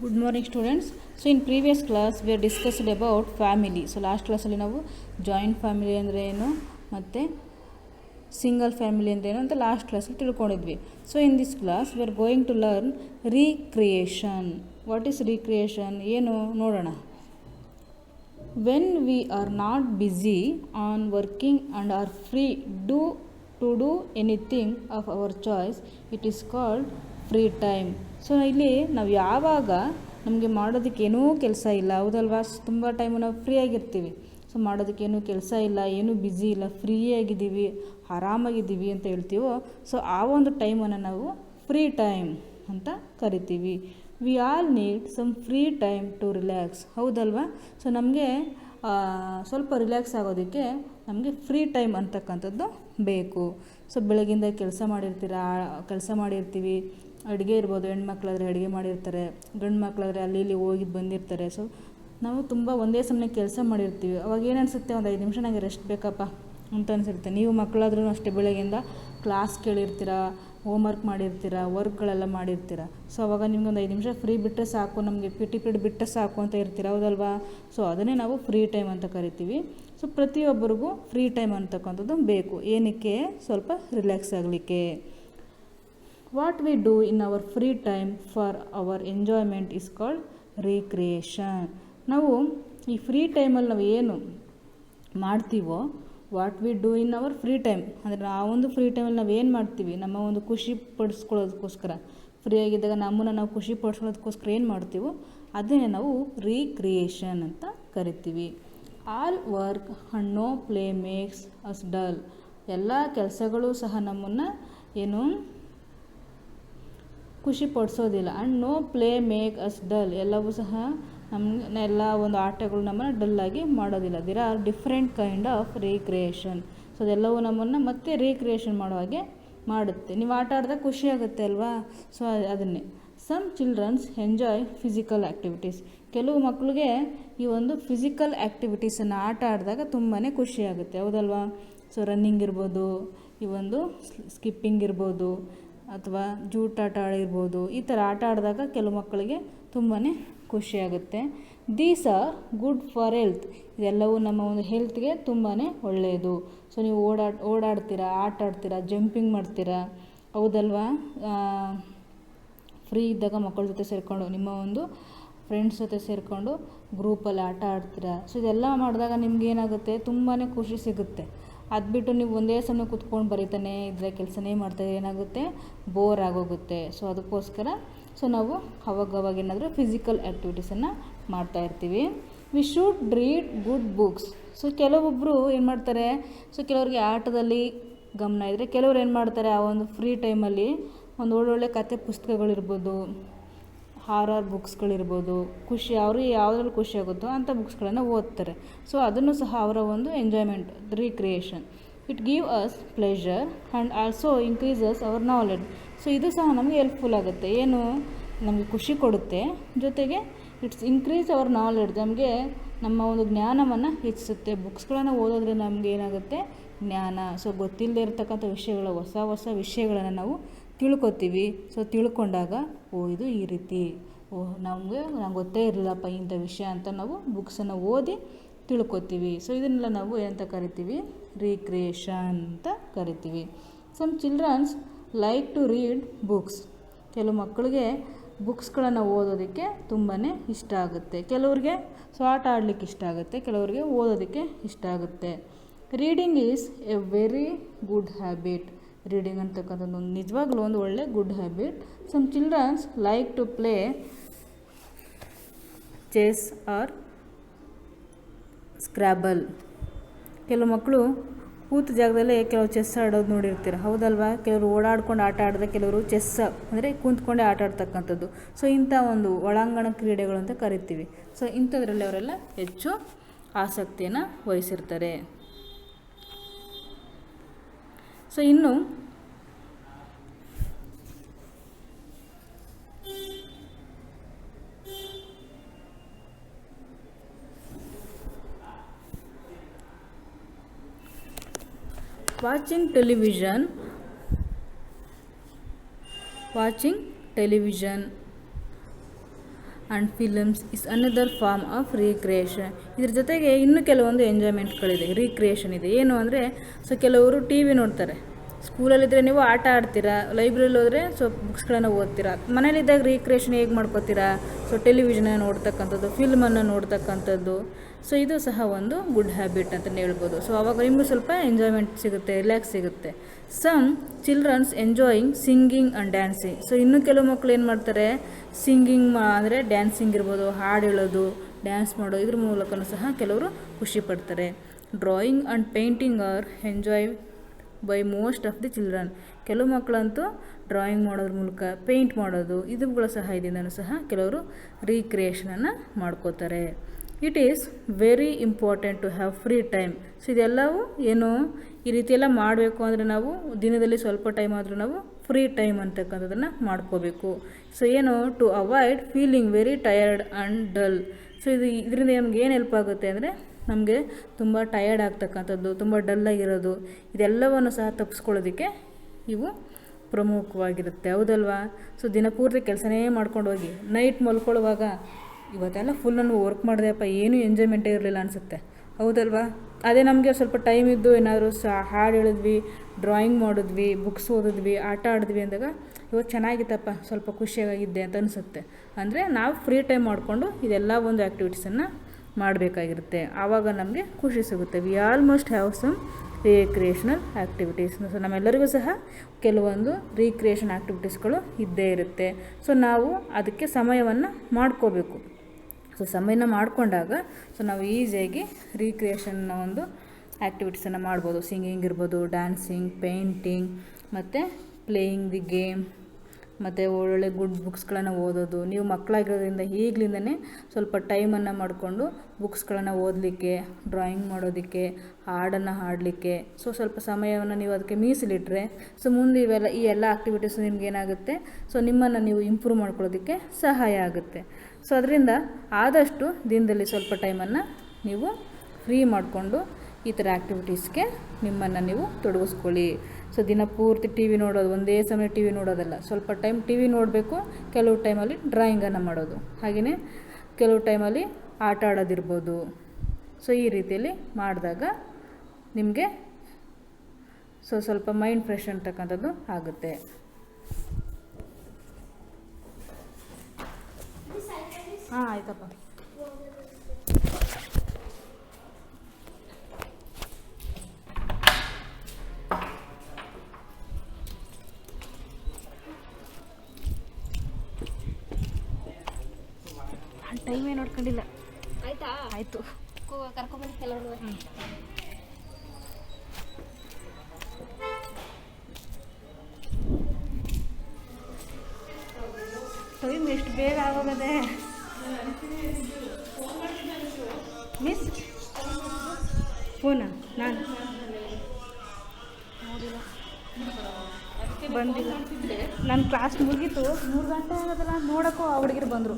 Good morning students. So in previous class we discussed about family. So last class ಅಲ್ಲಿ ನಾವು joint family ಅಂದರೆ ಏನು ಮತ್ತು single family ಅಂದರೆ ಏನು ಅಂತ ಲಾಸ್ಟ್ ಕ್ಲಾಸಲ್ಲಿ ತಿಳ್ಕೊಂಡಿದ್ವಿ. So in this class we are going to learn recreation. What is recreation ಏನು ನೋಡೋಣ. When we are not busy on working and are free to do anything of our choice, it is called free time. So ಇಲ್ಲಿ ನಾವು ಯಾವಾಗ ನಮಗೆ ಮಾಡೋದಕ್ಕೆ ಏನೂ ಕೆಲಸ ಇಲ್ಲ, ಹೌದಲ್ವಾ, ತುಂಬ ಟೈಮು ನಾವು ಫ್ರೀಯಾಗಿರ್ತೀವಿ. ಸೊ ಮಾಡೋದಕ್ಕೇನೂ ಕೆಲಸ ಇಲ್ಲ, ಏನೂ ಬ್ಯುಸಿ ಇಲ್ಲ, ಫ್ರೀಯಾಗಿದ್ದೀವಿ, ಆರಾಮಾಗಿದ್ದೀವಿ ಅಂತ ಹೇಳ್ತೀವೋ, ಸೊ ಆ ಒಂದು ಟೈಮನ್ನು ನಾವು ಫ್ರೀ ಟೈಮ್ ಅಂತ ಕರಿತೀವಿ. We all need some free time to relax, ಹೌದಲ್ವಾ. ಸೊ ನಮಗೆ ಸ್ವಲ್ಪ ರಿಲ್ಯಾಕ್ಸ್ ಆಗೋದಕ್ಕೆ ನಮಗೆ ಫ್ರೀ ಟೈಮ್ ಅಂತಕ್ಕಂಥದ್ದು ಬೇಕು. ಸೊ ಬೆಳಗಿಂದ ಕೆಲಸ ಮಾಡಿರ್ತೀವಿ, ಅಡುಗೆ ಇರ್ಬೋದು, ಹೆಣ್ಮಕ್ಳಾದರೆ ಅಡುಗೆ ಮಾಡಿರ್ತಾರೆ, ಗಂಡು ಮಕ್ಕಳಾದರೆ ಅಲ್ಲಿ ಇಲ್ಲಿ ಹೋಗಿ ಬಂದಿರ್ತಾರೆ. ಸೊ ನಾವು ತುಂಬ ಒಂದೇ ಸಮಯ ಕೆಲಸ ಮಾಡಿರ್ತೀವಿ. ಅವಾಗ ಏನು ಅನಿಸುತ್ತೆ, ಒಂದು 5 ನಿಮಿಷ ನನಗೆ ರೆಸ್ಟ್ ಬೇಕಪ್ಪ ಅಂತ ಅನಿಸುತ್ತೆ. ನೀವು ಮಕ್ಕಳಾದ್ರೂ ಅಷ್ಟೇ ಬೆಳಗ್ಗೆಯಿಂದ ಕ್ಲಾಸ್ ಕೇಳಿರ್ತೀರ, ಹೋಮ್ವರ್ಕ್ ಮಾಡಿರ್ತೀರ, ವರ್ಕ್ಗಳೆಲ್ಲ ಮಾಡಿರ್ತೀರ. ಸೊ ಅವಾಗ ನಿಮ್ಗೆ ಒಂದು 5 ನಿಮಿಷ ಫ್ರೀ ಬಿಟ್ಟರೆ ಸಾಕು, ನಮಗೆ ಪಿ ಟಿ ಪಿರಿಯಡ್ ಬಿಟ್ಟರೆ ಸಾಕು ಅಂತ ಇರ್ತೀರ, ಹೌದಲ್ವಾ. ಸೊ ಅದನ್ನೇ ನಾವು ಫ್ರೀ ಟೈಮ್ ಅಂತ ಕರಿತೀವಿ. ಸೊ ಪ್ರತಿಯೊಬ್ಬರಿಗೂ ಫ್ರೀ ಟೈಮ್ ಅಂತಕ್ಕಂಥದ್ದು ಬೇಕು. ಏನಕ್ಕೆ? ಸ್ವಲ್ಪ ರಿಲ್ಯಾಕ್ಸ್ ಆಗಲಿಕ್ಕೆ. What we do in our free time for our enjoyment is called recreation. ನಾವು ಈ ಫ್ರೀ ಟೈಮಲ್ಲಿ ನಾವು ಏನು ಮಾಡ್ತೀವೋ, what we do in our free time ಅಂದರೆ ಆ ಒಂದು ಫ್ರೀ ಟೈಮಲ್ಲಿ ನಾವು ಏನು ಮಾಡ್ತೀವಿ, ನಮ್ಮ ಒಂದು ಖುಷಿ ಪಡಿಸ್ಕೊಳ್ಳೋದಕ್ಕೋಸ್ಕರ, ಫ್ರೀಯಾಗಿದ್ದಾಗ ನಮ್ಮನ್ನು ನಾವು ಖುಷಿ ಪಡಿಸ್ಕೊಳ್ಳೋದಕ್ಕೋಸ್ಕರ ಏನು ಮಾಡ್ತೀವೋ ಅದನ್ನೇ ನಾವು ರೀಕ್ರಿಯೇಷನ್ ಅಂತ ಕರಿತೀವಿ. All work and no play makes us dull. ಎಲ್ಲ ಕೆಲಸಗಳು ಸಹ ನಮ್ಮನ್ನು ಏನು ಖುಷಿ ಪಡಿಸೋದಿಲ್ಲ. And no play make us dull, ಎಲ್ಲವೂ ಸಹ ಎಲ್ಲ ಒಂದು ಆಟಗಳು ನಮ್ಮನ್ನು ಡಲ್ಲಾಗಿ ಮಾಡೋದಿಲ್ಲ. There are different kind of recreation. So ಅದೆಲ್ಲವೂ ನಮ್ಮನ್ನು ಮತ್ತೆ ರೀಕ್ರಿಯೇಷನ್ ಮಾಡೋ ಹಾಗೆ ಮಾಡುತ್ತೆ. ನೀವು ಆಟ ಆಡಿದಾಗ ಖುಷಿ ಆಗುತ್ತೆ ಅಲ್ವಾ. ಸೊ ಅದನ್ನೇ some childrens enjoy physical activities. ಕೆಲವು ಮಕ್ಕಳಿಗೆ ಈ ಒಂದು ಫಿಸಿಕಲ್ ಆ್ಯಕ್ಟಿವಿಟೀಸನ್ನು ಆಟ ಆಡಿದಾಗ ತುಂಬಾ ಖುಷಿಯಾಗುತ್ತೆ, ಹೌದಲ್ವಾ. ಸೊ ರನ್ನಿಂಗ್ ಇರ್ಬೋದು, ಈ ಒಂದು ಸ್ಕಿಪ್ಪಿಂಗ್ ಇರ್ಬೋದು, ಅಥವಾ ಜೂಟಾಟ ಇರ್ಬೋದು. ಈ ಥರ ಆಟ ಆಡಿದಾಗ ಕೆಲವು ಮಕ್ಕಳಿಗೆ ತುಂಬಾ ಖುಷಿಯಾಗುತ್ತೆ. These are good for health. ಇದೆಲ್ಲವೂ ನಮ್ಮ ಒಂದು ಹೆಲ್ತ್ಗೆ ತುಂಬಾ ಒಳ್ಳೆಯದು. ಸೊ ನೀವು ಓಡಾಡ್ತೀರಾ, ಆಟ ಆಡ್ತೀರಾ, ಜಂಪಿಂಗ್ ಮಾಡ್ತೀರಾ, ಹೌದಲ್ವಾ. ಫ್ರೀ ಇದ್ದಾಗ ಮಕ್ಕಳ ಜೊತೆ ಸೇರಿಕೊಂಡು, ನಿಮ್ಮ ಒಂದು ಫ್ರೆಂಡ್ಸ್ ಜೊತೆ ಸೇರಿಕೊಂಡು ಗ್ರೂಪಲ್ಲಿ ಆಟ ಆಡ್ತೀರಾ. ಸೊ ಇದೆಲ್ಲ ಮಾಡಿದಾಗ ನಿಮ್ಗೆ ಏನಾಗುತ್ತೆ, ತುಂಬಾ ಖುಷಿ ಸಿಗುತ್ತೆ. ಅದು ಬಿಟ್ಟು ನೀವು ಒಂದೇ ಸಮಯ ಕೂತ್ಕೊಂಡು ಬರೀತಾನೆ ಇದ್ದರೆ, ಕೆಲಸನೇ ಮಾಡ್ತಾಯಿದ್ರೆ ಏನಾಗುತ್ತೆ, ಬೋರ್ ಆಗೋಗುತ್ತೆ. ಸೊ ಅದಕ್ಕೋಸ್ಕರ ನಾವು ಅವಾಗವಾಗ ಏನಾದರೂ ಫಿಸಿಕಲ್ ಆ್ಯಕ್ಟಿವಿಟೀಸನ್ನು ಮಾಡ್ತಾಯಿರ್ತೀವಿ. We should read good books. So ಕೆಲವೊಬ್ಬರು ಏನು ಮಾಡ್ತಾರೆ, ಸೊ ಕೆಲವರಿಗೆ ಆಟದಲ್ಲಿ ಗಮನ ಇದ್ದರೆ, ಕೆಲವರು ಏನು ಮಾಡ್ತಾರೆ, ಆ ಒಂದು ಫ್ರೀ ಟೈಮಲ್ಲಿ ಒಂದು ಒಳ್ಳೊಳ್ಳೆ ಕತೆ ಪುಸ್ತಕಗಳಿರ್ಬೋದು, ಹಾರರ್ ಬುಕ್ಸ್ಗಳಿರ್ಬೋದು, ಅವ್ರಿಗೆ ಯಾವುದ್ರಲ್ಲಿ ಖುಷಿ ಆಗುತ್ತೋ ಅಂಥ ಬುಕ್ಸ್ಗಳನ್ನು ಓದ್ತಾರೆ. ಸೊ ಅದನ್ನು ಸಹ ಅವರ ಒಂದು enjoyment, recreation. It give us pleasure and also increases hour knowledge. So ಇದು ಸಹ ನಮಗೆ ಹೆಲ್ಪ್ಫುಲ್ ಆಗುತ್ತೆ. ಏನು, ನಮಗೆ ಖುಷಿ ಕೊಡುತ್ತೆ, ಜೊತೆಗೆ ಇಟ್ಸ್ ಇನ್ಕ್ರೀಸ್ ಅವರ್ ನಾಲೆಡ್ಜ್, ನಮಗೆ ನಮ್ಮ ಒಂದು ಜ್ಞಾನವನ್ನು ಹೆಚ್ಚಿಸುತ್ತೆ. ಬುಕ್ಸ್ಗಳನ್ನು ಓದೋದ್ರಿಂದ ನಮಗೆ ಏನಾಗುತ್ತೆ, ಜ್ಞಾನ. ಸೊ ಗೊತ್ತಿಲ್ಲದೆ ಇರತಕ್ಕಂಥ ವಿಷಯಗಳು, ಹೊಸ ವಿಷಯಗಳನ್ನು ನಾವು ತಿಳ್ಕೊತೀವಿ. ಸೊ ತಿಳ್ಕೊಂಡಾಗ ಇದು ಈ ರೀತಿ, ನಂಗೆ ಗೊತ್ತೇ ಇರಲಿಲ್ಲಪ್ಪ ಇಂಥ ವಿಷಯ ಅಂತ ನಾವು ಬುಕ್ಸನ್ನು ಓದಿ ತಿಳ್ಕೊತೀವಿ. ಸೊ ಇದನ್ನೆಲ್ಲ ನಾವು ಏನಂತ ಕರಿತೀವಿ, ರೀಕ್ರಿಯೇಷನ್ ಅಂತ ಕರಿತೀವಿ. Some childrens like to read books. ಕೆಲವು ಮಕ್ಕಳಿಗೆ ಬುಕ್ಸ್ಗಳನ್ನು ಓದೋದಕ್ಕೆ ತುಂಬಾ ಇಷ್ಟ ಆಗುತ್ತೆ. ಕೆಲವ್ರಿಗೆ ಆಟ ಆಡಲಿಕ್ಕೆ ಇಷ್ಟ ಆಗುತ್ತೆ, ಕೆಲವರಿಗೆ ಓದೋದಕ್ಕೆ ಇಷ್ಟ ಆಗುತ್ತೆ. Reading is a very good habit. Reading ಅಂತಕ್ಕಂಥದ್ದು ನಿಜವಾಗ್ಲೂ ಒಂದು ಒಳ್ಳೆ good habit. Some childrens like to play chess or scrabble. ಕೆಲವು ಮಕ್ಕಳು ಕೂತ ಜಾಗದಲ್ಲೇ ಕೆಲವು ಚೆಸ್ ಆಡೋದು ನೋಡಿರ್ತೀರ, ಹೌದಲ್ವಾ. ಕೆಲವರು ಓಡಾಡ್ಕೊಂಡು ಆಟ ಆಡಿದ್ರೆ, ಕೆಲವರು ಚೆಸ್ ಅಂದರೆ ಕೂತ್ಕೊಂಡೇ ಆಟ ಆಡ್ತಕ್ಕಂಥದ್ದು. ಸೊ ಇಂಥ ಒಂದು ಒಳಾಂಗಣ ಕ್ರೀಡೆಗಳು ಅಂತ ಕರಿತೀವಿ. ಸೊ ಇಂಥದ್ರಲ್ಲಿ ಅವರೆಲ್ಲ ಹೆಚ್ಚು ಆಸಕ್ತಿಯನ್ನು ವಹಿಸಿರ್ತಾರೆ. ಸೊ ಇನ್ನು watching television and films is another form of recreation. ಇದ್ರ ಜೊತೆಗೆ ಇನ್ನೂ ಕೆಲವೊಂದು ಎಂಜಾಯ್ಮೆಂಟ್ಗಳಿದೆ, ರೀಕ್ರಿಯೇಷನ್ ಇದೆ. ಏನು ಅಂದರೆ, ಸೊ ಕೆಲವರು ಟಿ ವಿ ನೋಡ್ತಾರೆ, ಸ್ಕೂಲಲ್ಲಿದ್ದರೆ ನೀವು ಆಟ ಆಡ್ತೀರಾ, ಲೈಬ್ರರಿಲಿ ಹೋದರೆ ಸೊ ಬುಕ್ಸ್ಗಳನ್ನು ಓದ್ತೀರಾ. ಮನೇಲಿದ್ದಾಗ ರೀಕ್ರಿಯೇಷನ್ ಹೇಗೆ ಮಾಡ್ಕೋತೀರಾ? ಸೊ ಟೆಲಿವಿಷನ್ನ ನೋಡ್ತಕ್ಕಂಥದ್ದು, ಫಿಲ್ಮನ್ನು ನೋಡ್ತಕ್ಕಂಥದ್ದು. ಸೊ ಇದು ಸಹ ಒಂದು ಗುಡ್ ಹ್ಯಾಬಿಟ್ ಅಂತಲೇ ಹೇಳ್ಬೋದು. ಸೊ ಆವಾಗ ನಿಮಗೂ ಸ್ವಲ್ಪ ಎಂಜಾಯ್ಮೆಂಟ್ ಸಿಗುತ್ತೆ, ರಿಲ್ಯಾಕ್ಸ್ ಸಿಗುತ್ತೆ. Some childrens enjoying singing and dancing. So ಇನ್ನೂ ಕೆಲವು ಮಕ್ಕಳು ಏನು ಮಾಡ್ತಾರೆ, ಸಿಂಗಿಂಗ್ ಅಂದರೆ ಡ್ಯಾನ್ಸಿಂಗ್ ಇರ್ಬೋದು, ಹಾಡು ಹೇಳೋದು, ಡ್ಯಾನ್ಸ್ ಮಾಡೋದು, ಇದ್ರ ಮೂಲಕನೂ ಸಹ ಕೆಲವರು ಖುಷಿ ಪಡ್ತಾರೆ. Drawing and painting are enjoy by most of the children. ಕೆಲವು ಮಕ್ಕಳಂತೂ ಡ್ರಾಯಿಂಗ್ ಮಾಡೋದ್ರ ಮೂಲಕ, ಪೇಂಟ್ ಮಾಡೋದು, ಇದುಗಳ ಸಹಾಯದಿಂದನೂ ಸಹ ಕೆಲವರು ರೀಕ್ರಿಯೇಷನನ್ನು ಮಾಡ್ಕೋತಾರೆ. It is very important to have free time. So ಇದೆಲ್ಲವೂ ಏನು, ಈ ರೀತಿಯೆಲ್ಲ ಮಾಡಬೇಕು ಅಂದರೆ ನಾವು ದಿನದಲ್ಲಿ ಸ್ವಲ್ಪ ಟೈಮ್ ಆದರೂ ನಾವು ಫ್ರೀ ಟೈಮ್ ಅಂತಕ್ಕಂಥದ್ದನ್ನು ಮಾಡ್ಕೋಬೇಕು. ಸೊ ಏನು, to avoid feeling very tired and dull. So ಇದರಿಂದ ನಮ್ಗೆ ಏನು ಹೆಲ್ಪ್ ಆಗುತ್ತೆ ಅಂದರೆ, ನಮಗೆ ತುಂಬ ಟಯರ್ಡ್ ಆಗ್ತಕ್ಕಂಥದ್ದು, ತುಂಬ ಡಲ್ಲಾಗಿರೋದು, ಇದೆಲ್ಲವನ್ನು ಸಹ ತಪ್ಪಿಸ್ಕೊಳ್ಳೋದಕ್ಕೆ ಇವು ಪ್ರಮುಖವಾಗಿರುತ್ತೆ, ಹೌದಲ್ವಾ? ಸೊ ದಿನಪೂರ್ತಿ ಕೆಲಸನೇ ಮಾಡ್ಕೊಂಡು ಹೋಗಿ ನೈಟ್ ಮಲ್ಕೊಳ್ಳುವಾಗ ಇವತ್ತೆಲ್ಲ ಫುಲ್ ನಾನು ವರ್ಕ್ ಮಾಡಿದೆಯಪ್ಪ, ಏನೂ ಎಂಜಾಯ್ಮೆಂಟೇ ಇರಲಿಲ್ಲ ಅನಿಸುತ್ತೆ, ಹೌದಲ್ವಾ? ಅದೇ ನಮಗೆ ಸ್ವಲ್ಪ ಟೈಮ್ ಇದ್ದು ಏನಾದರೂ ಹಾಡು ಹೇಳಿದ್ವಿ, ಡ್ರಾಯಿಂಗ್ ಮಾಡಿದ್ವಿ, ಬುಕ್ಸ್ ಓದಿದ್ವಿ, ಆಟ ಆಡಿದ್ವಿ ಅಂದಾಗ ಇವತ್ತು ಚೆನ್ನಾಗಿತ್ತಪ್ಪ, ಸ್ವಲ್ಪ ಖುಷಿಯಾಗಿದ್ದೆ ಅಂತ ಅನಿಸುತ್ತೆ. ಅಂದರೆ ನಾವು ಫ್ರೀ ಟೈಮ್ ಮಾಡಿಕೊಂಡು ಇದೆಲ್ಲ ಒಂದು ಆ್ಯಕ್ಟಿವಿಟೀಸನ್ನು ಮಾಡಬೇಕಾಗಿರುತ್ತೆ, ಆವಾಗ ನಮಗೆ ಖುಷಿ ಸಿಗುತ್ತೆ. We almost have some recreational activities. So ನಮ್ಮೆಲ್ಲರಿಗೂ ಸಹ ಕೆಲವೊಂದು ರೀಕ್ರಿಯೇಷನ್ ಆ್ಯಕ್ಟಿವಿಟೀಸ್ಗಳು ಇದ್ದೇ ಇರುತ್ತೆ. ಸೊ ನಾವು ಅದಕ್ಕೆ ಸಮಯವನ್ನು ಮಾಡ್ಕೋಬೇಕು. ಸೊ ಸಮಯನ ಮಾಡಿಕೊಂಡಾಗ ಸೊ ನಾವು ಈಸಿಯಾಗಿ ರೀಕ್ರಿಯೇಷನ್ನ ಒಂದು ಆ್ಯಕ್ಟಿವಿಟೀಸನ್ನು ಮಾಡ್ಬೋದು. ಸಿಂಗಿಂಗ್ ಇರ್ಬೋದು, ಡ್ಯಾನ್ಸಿಂಗ್, ಪೇಂಟಿಂಗ್, ಮತ್ತು ಪ್ಲೇಯಿಂಗ್ ದಿ ಗೇಮ್, ಮತ್ತು ಒಳ್ಳೊಳ್ಳೆ ಗುಡ್ ಬುಕ್ಸ್ಗಳನ್ನು ಓದೋದು. ನೀವು ಮಕ್ಕಳಾಗಿರೋದ್ರಿಂದ ಈಗಲಿಂದನೇ ಸ್ವಲ್ಪ ಟೈಮನ್ನು ಮಾಡಿಕೊಂಡು ಬುಕ್ಸ್ಗಳನ್ನು ಓದಲಿಕ್ಕೆ, ಡ್ರಾಯಿಂಗ್ ಮಾಡೋದಕ್ಕೆ, ಹಾಡನ್ನು ಹಾಡಲಿಕ್ಕೆ ಸೊ ಸ್ವಲ್ಪ ಸಮಯವನ್ನು ನೀವು ಅದಕ್ಕೆ ಮೀಸಲಿಟ್ಟರೆ ಸೊ ಮುಂದೆ ಈ ಎಲ್ಲ ಆ್ಯಕ್ಟಿವಿಟೀಸು ನಿಮಗೇನಾಗುತ್ತೆ, ಸೊ ನಿಮ್ಮನ್ನು ನೀವು ಇಂಪ್ರೂವ್ ಮಾಡ್ಕೊಳ್ಳೋದಕ್ಕೆ ಸಹಾಯ ಆಗುತ್ತೆ. ಸೊ ಅದರಿಂದ ಆದಷ್ಟು ದಿನದಲ್ಲಿ ಸ್ವಲ್ಪ ಟೈಮನ್ನು ನೀವು ಫ್ರೀ ಮಾಡಿಕೊಂಡು ಈ ಥರ ಆ್ಯಕ್ಟಿವಿಟೀಸ್ಗೆ ನಿಮ್ಮನ್ನು ನೀವು ತೊಡಗಿಸ್ಕೊಳ್ಳಿ. ಸೊ ದಿನ ಪೂರ್ತಿ ಟಿ ವಿ ನೋಡೋದು, ಒಂದೇ ಸಮಯ ಟಿ ವಿ ನೋಡೋದಲ್ಲ, ಸ್ವಲ್ಪ ಟೈಮ್ ಟಿ ವಿ ನೋಡಬೇಕು, ಕೆಲವು ಟೈಮಲ್ಲಿ ಡ್ರಾಯಿಂಗನ್ನು ಮಾಡೋದು, ಹಾಗೆಯೇ ಕೆಲವು ಟೈಮಲ್ಲಿ ಆಟ ಆಡೋದಿರ್ಬೋದು. ಸೊ ಈ ರೀತಿಯಲ್ಲಿ ಮಾಡಿದಾಗ ನಿಮಗೆ ಸ್ವಲ್ಪ ಮೈಂಡ್ ಫ್ರೆಶ್ ಅಂತಕ್ಕಂಥದ್ದು ಆಗುತ್ತೆ. ಹಾಂ ಆಯ್ತಪ್ಪ. ಟೈಮೇ ನೋಡ್ಕೊಂಡಿಲ್ಲ. ಆಯ್ತಾ? ಆಯಿತು, ಕರ್ಕೊಂಬಂದು ಕೆಲವರು. ಟೈಮ್ ಎಷ್ಟು ಬೇಗ ಆಗೋಗದೆ ಮಿಸ್. ಫೋನಾ? ನಾನು ಬಂದಿಲ್ಲ, ನನ್ನ ಕ್ಲಾಸ್ ಮುಗೀತು, 3 ಗಂಟೆ ಆಗೋದಲ್ಲ, ನೋಡೋಕ್ಕೂ ಆ ಹುಡುಗಿರು ಬಂದರು.